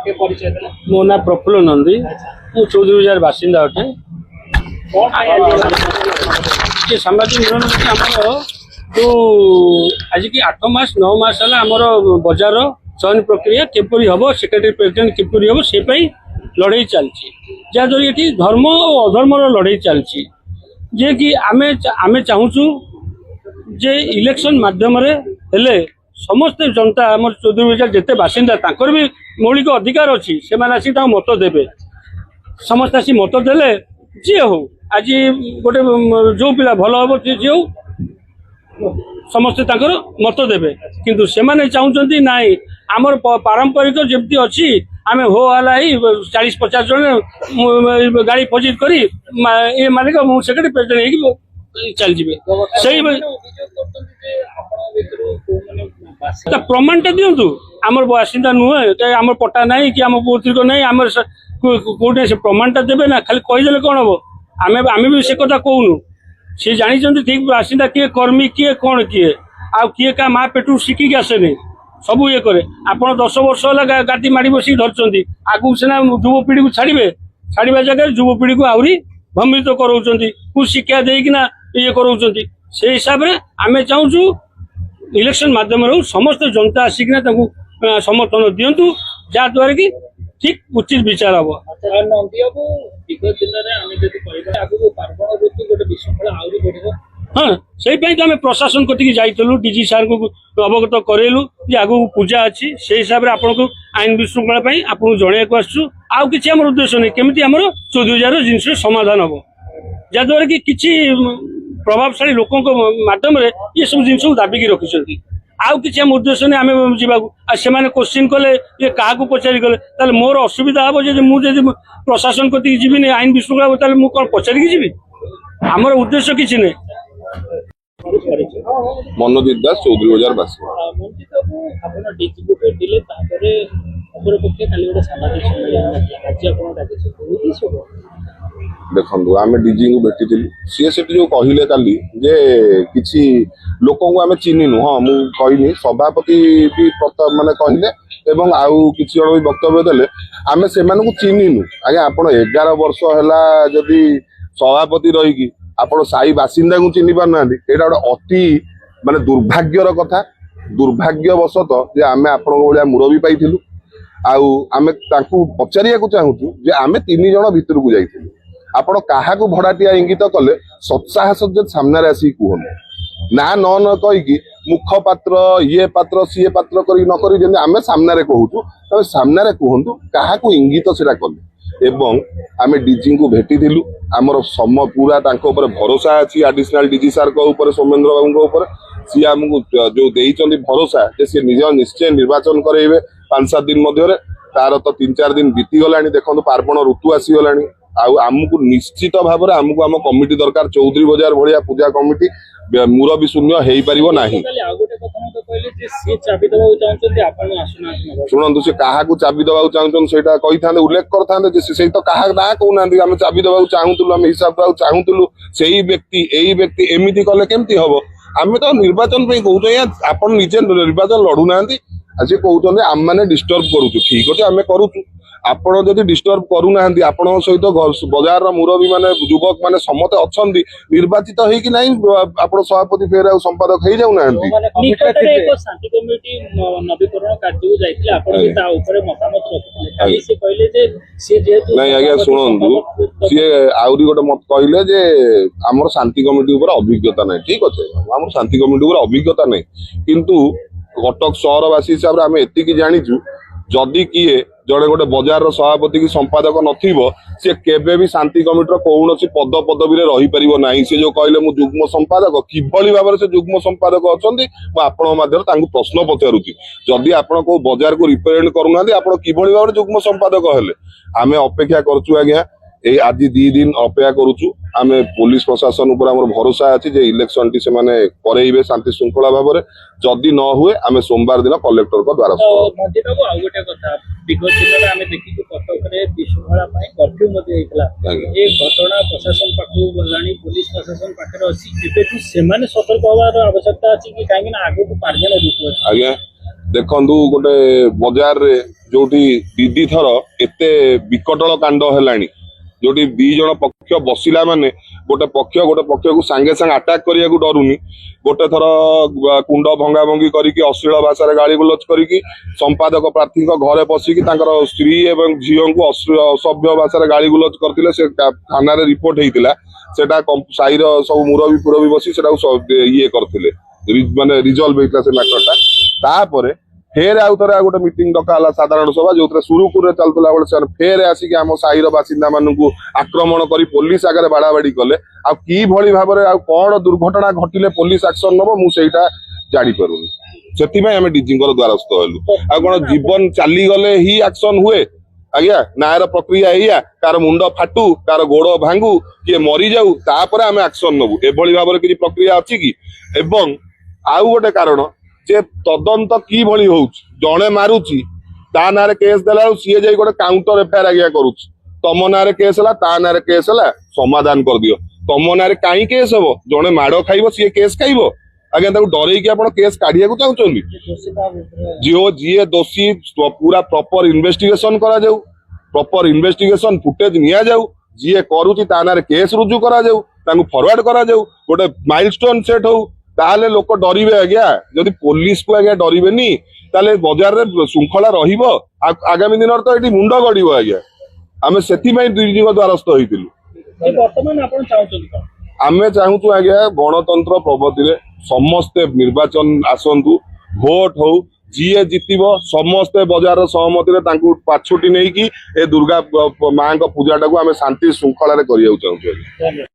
मो ना प्रफुल्ल नंदी मु चौधरी बाजार बासिंदा अटे सामाजिक मिलन आमर जो आज की 8 मास 9 मास है आमर बजार चयन प्रक्रिया केपरी हम सेक्रेटरी प्रेसिडेंट केपरी हम से लड़ाई चलती जहाँद्वारा ये धर्म और अधर्मर लड़ाई चलती जे कि आमे चाहूँ जे इलेक्शन माध्यम समस्त जनता आम चौधरी बाजार जिते बासिंदा ताकर भी मौलिक अधिकार अच्छी से आसिक मत देवे समस्त आसी मत देले जी हो आज गोटे जो पिला भल हम जी हो समस्ते मत देवे किंतु से चाहते ना आमर पारंपरिक जमी अच्छी आम हो हला 40-50 जन गाड़ी फजित कर ये मालिक सेक्रेटरी प्रेसिडेंट चल जाए प्रमाणटा दिंतु आमर बासिंदा नुहे आम पट्टा ना कि आम पौत्रिक ना आम कौटे से प्रमाणटा देवे ना खाली कहीदे कौन हम आम भी से कथा कहूनु सी जानी ठीक बासिंदा किए कर्मी किए कौन किए आ किए का माँ पेटू शिखिक आसेनि सबू ये करे आप 10 वर्ष है गादी माड़ी बसिक धरती आगू सीना युवपीढ़ी को छाड़ा जगह युवपीढ़ी को आहरी भ्रमित कराउछंती कुशिक्षा देकिना ये कराउछंती से हिसाब से आम चाहूँ इलेक्शन माध्यम समस्त जनता आसिकना समर्थन दिंतु जहाँद्वारा कि ठीक उचित विचार हम हाँ से तो आम प्रशासन कति जाइलु डीजी सार को अवगत करेलु जे आगु पूजा अच्छी से हिसाब से आपन को आईन विशृंखला आपको जनवाक आसु आउ कि आम उद्देश्य नहीं केमी आम चौधरी बाजार जिनस समाधान हम जहाँद्वारा कि किसी प्रभावशाली लोकों माध्यम ये सब जिन दाबिकी रखिंट आउ कि आम उद्देश्य नहीं आम जावाक क्वेश्चन कले ये क्या पचारि गले मोर असुविधा हम जो मुझे प्रशासन कति जीवन आईन विशृंखला मुझे कौन पचारिकी जी आमर उद्देश्य किसी नहीं मनोजित दास चौधरी बाजार बासी देखो आम डीजी को भेटी सी जो कहले काली जे किसी लोक आम चिन्हनु हाँ मुझे कहनी सभापति भी माने कहले एवं आउ किसी जन भी वक्तव्य देले आम से चिन्हनु आज्ञा आप 11 वर्ष है जदि सभापति रहीकि आपण साई बासिंदा को चिन्ह पार ना यहाँ गोटे अति माने दुर्भाग्यर कथा दुर्भाग्यवशत जे आम आपण भाया मुरबी पाइलु आम पचारिया चाहूँ जे आम 3 जन भितर को जाइलु आपण क्या भड़ाटिया इंगित कले सत्साहस सामने आसिक कहूँ ना न कहीकि मुखपात्र ये पात्र सी पात्र करी न करी जमी आम सामने कहूँ तब सामने कहतु क्या इंगित से कले एवं आम डीजी को भेटी आमर सम पूरा भरोसा अच्छी आडिशनल डीजी सार सौमेन्द्र बाबू सी आमको जो देइचंदी भरोसा सी निज निश्चय निर्वाचन करेबे 5-7 दिन मध्य तार तो 3-4 दिन बीती गला देखो पार्वण ऋतु आसीगला आमको निश्चित भाव में आमको आम कमिटी दरकार चौधरी बाजार भाया पूजा कमिटी मुरबी शून्य हो पारिबो नाही शुणु से क्या चाबी दबा चाहूँ से कही उल्लेख करते से तो क्या ना कहना आम चाबी दबा चाहूलु आम हिसाब दबा चाहूलु से व्यक्ति एमती कले केमती हम आम तो निर्वाचन कहूँ आप निजे निर्वाचन लड़ू ना आज कहते आम मैंने डिस्टर्ब करूँ ठीक अच्छे आम करूँ आपण जदि डिस्टर्ब करूना आपण सहित बाजार मुरबी माने युवक माने समते अच्छंदी निर्वाचित होई कि नहीं आपण सभापति फेर आ संपादक हे जाउना निकटरे एक शांति कमिटी नवीकरण कार्य जाइतिले आपण भी ता ऊपर मतामत रखिले खाली से कहले जे से जेतु नहीं आज्ञा सुनंदु सी आउरी गोटे मत कहले जे हमर शांति कमिटी ऊपर अभिज्ञता नहीं ठीक अच्छे हमर शांति कमिटी ऊपर अभिज्ञता नहीं किंतु कटक शहरवासी हिसाब से आम एति जानिचु जदि किए जड़े गोटे बजार सभापति की संपादक नथिबो से केबे भी शांति कमिटी कौन पद पदवी रही पारिबो नाही से जो कहले मु युग्म संपादक किभली भाव से युग्म संपादक अछंती आपण माध्यम प्रश्न पचारुची जदि आपण को बजार को रिप्रेजेंट करूना आपण किभली भाव युग्म संपादक हेले आमे अपेक्षा करछु आज्ञा ए आज 2 दिन अपेक्षा करूछु आमे पुलिस प्रशासन ऊपर हमर भरोसा अछि जे इलेक्शन टी से माने करेइबे शांति श्रृंखला भाव में जदि न हुए आमे सोमवार दिन कलेक्टर को द्वारा मंदिर को आ गोटे कथा विगत दिन आमे देखि को कटक रे विशृंखला पई कर्फ्यू मध्ये हेतला ए घटना प्रशासन पाखु गलानी पुलिस प्रशासन पाखरे अछि एबेठु सेमाने सतर्क होबार आवश्यकता अछि कि काहे ना आगु को पार्जन ऋतु आज्ञा देखंदु गोटे बाजार रे जोटी दीदी थर एते विकटल कांड हेलानी जोटी दी जन पक्ष बसिला माने गोटे पक्ष को सांगे सांगे अटैक करिया को डरुनी गोटे थर कुंड भंगा भंगी करिकी अश्लील भाषा रे गाली गुलच करिकी संपादक प्रार्थी घरे पशिकी तांकर स्त्री एवं झीओं को असभ्य भाषा रे गाली गुलच करथिले से थाना रे रिपोर्ट हेइतिला सेटा साईर सब मुरबी पुरबी बसी सेटा ये करथिले माने रिजल्व हेइतिला से मैटरटा तापरे फेर आउ थे गोटे मीटिंग डका साधारण सभा जो सुरुखुर चलता बेले फेर आसिक आम साईर बासिंदा मानू आक्रमण कर पुलिस आगे बाड़ाबाड़ी कले कि भाव में कौन दुर्घटना घटिले पुलिस एक्शन नब मुझे जापारूनी से डीजी द्वारस्थ हलु आ कौन जीवन चलीगले ही एक्शन हुए आज्ञा न्यायर प्रक्रिया या कार मुंड फाटू कार गोड़ भांगू किए मरी जाऊ तापर आम एक्शन नबू एभली भाव किसी प्रक्रिया अच्छी कि एवं आउ गोटे कारण जे तदंत कि भली होउछ जणे मारुची ता नारे केस देला सीए जाई गोटे काउंटर एफआईआर आज्ञा करूछ तम नारे केस हला ता नारे केस हला समाधान कर दियो तम नारे काई केस हबो जणे माडो खाइबो सीए केस खाइबो आज्ञा ताको डरै कि आपण केस काढिया को चाहुचोनी जियो जिए दोषी पूरा प्रॉपर इन्वेस्टिगेशन करा जाऊ प्रॉपर इन्वेस्टिगेशन फुटेज निया जाऊ जिए करूची ता नारे केस रुजु करा जाऊ ताको फॉरवर्ड करा जाऊ गोटे माइलस्टोन सेट हो ताले लोक डरिबे आज्ञा जदि पुलिस को आज्ञा डरिबेनी ताले बाजार रे श्रृंखला रहिबो आगामी दिन तो एटी मुंड गड़िबो आज्ञा आमे सेति पई दुईजिंग द्वारस्थ होइतिलु वर्तमान आपण चाहुचନ୍ତି आमे चाहूछु आज्ञा गणतंत्र प्रगति रे समस्ते निर्वाचन आसंतु भोट हो जीए जितिबो समस्ते बाजार सहमति रे तांकु पाछुटी नै कि ए दुर्गा मां को पूजाटा को आमे शांति श्रृंखला रे करिया चाहूछु।